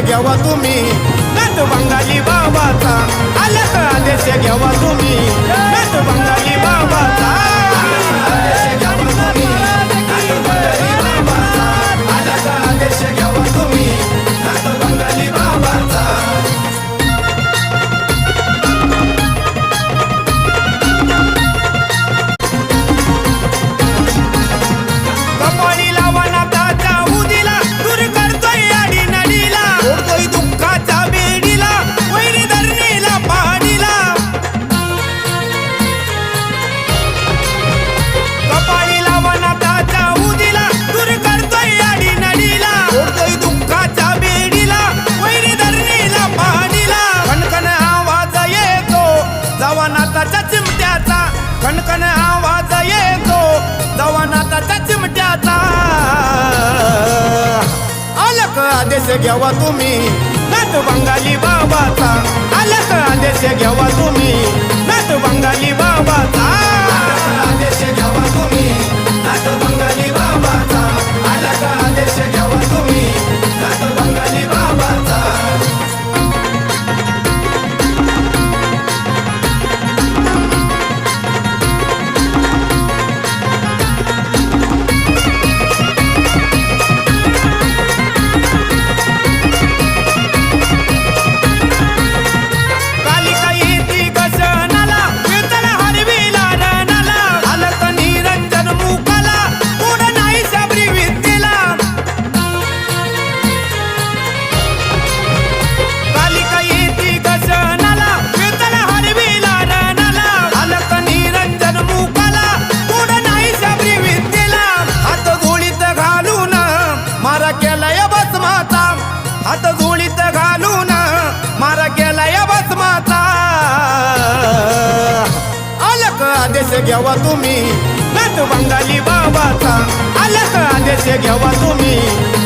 घ्यावा तुम्ही नाथ बंगाली बाबाचा आलक आदेश घ्यावा तुम्ही नाथ बंगाली बाबाचा आदेश घ्यावा तुम्ही नाथ बंगाली बाबाचा आलक आदेश घ्यावा तुम्ही नाथ बंगाली बाबाचा कणकण आवाज येतो जवानाचा चिमट्याचा आलक आदेश घ्यावा तुम्ही नाथ बंगाली बाबाचा आलक आदेश घ्यावा तुम्ही नाथ बंगाली बाबाचा आदेश घ्यावा तुम्ही नाथ बंगाली बाबाचा आलक आदेश घ्यावा तुम्ही नाथ बंगाली बाबाचा हात जोडीत घालून मारा केलाय भस्माचा आलक आदेश घ्यावा तुम्ही नाथ बंगाली बाबाचा आलक आदेश घ्यावा तुम्ही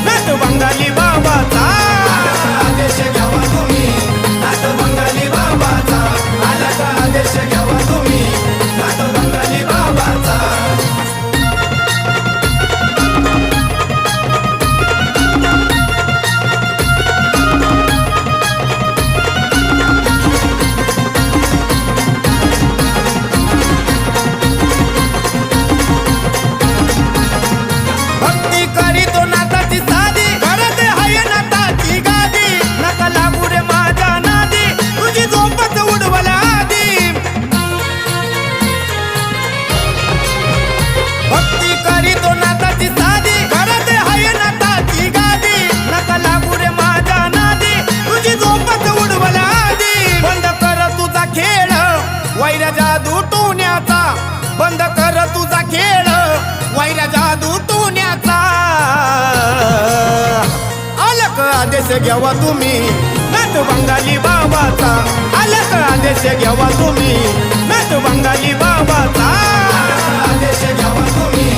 नाथ बंगाली बाबाचा आदेश घ्यावा तुम्ही नाथ बंगाली बाबाचा आलक आदेश घ्यावा तुम्ही नाथ बंगाली बाबाचा वैरा जादू टोण्याचा बंद कर तुझा खेळ वैरा जादू टोण्याचा आलक आदेश घ्यावा तुम्ही नाथ बंगाली बाबाचा आलक आदेश घ्यावा तुम्ही नाथ बंगाली बाबाचा आदेश घ्यावा तुम्ही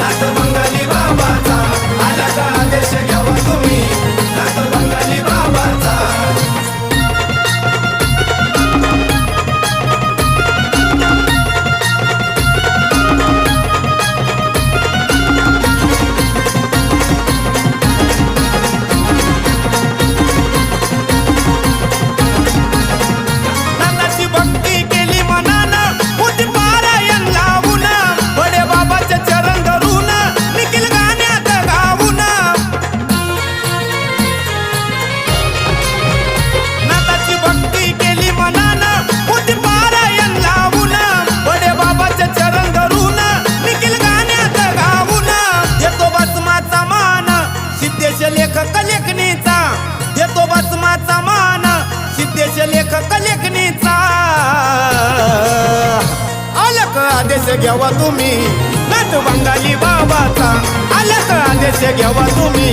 नाथ बंगाली बाबाचा आलक आदेश घ्यावा तुम्ही नाथ बंगाली बाबाचा लेखक लेखणीचा देतो भस्माचा मान सिद्धेश लेखक लेखणीचा आलक आदेश घ्यावा तुम्ही नाथ बंगाली बाबाचा आलक आदेश घ्यावा तुम्ही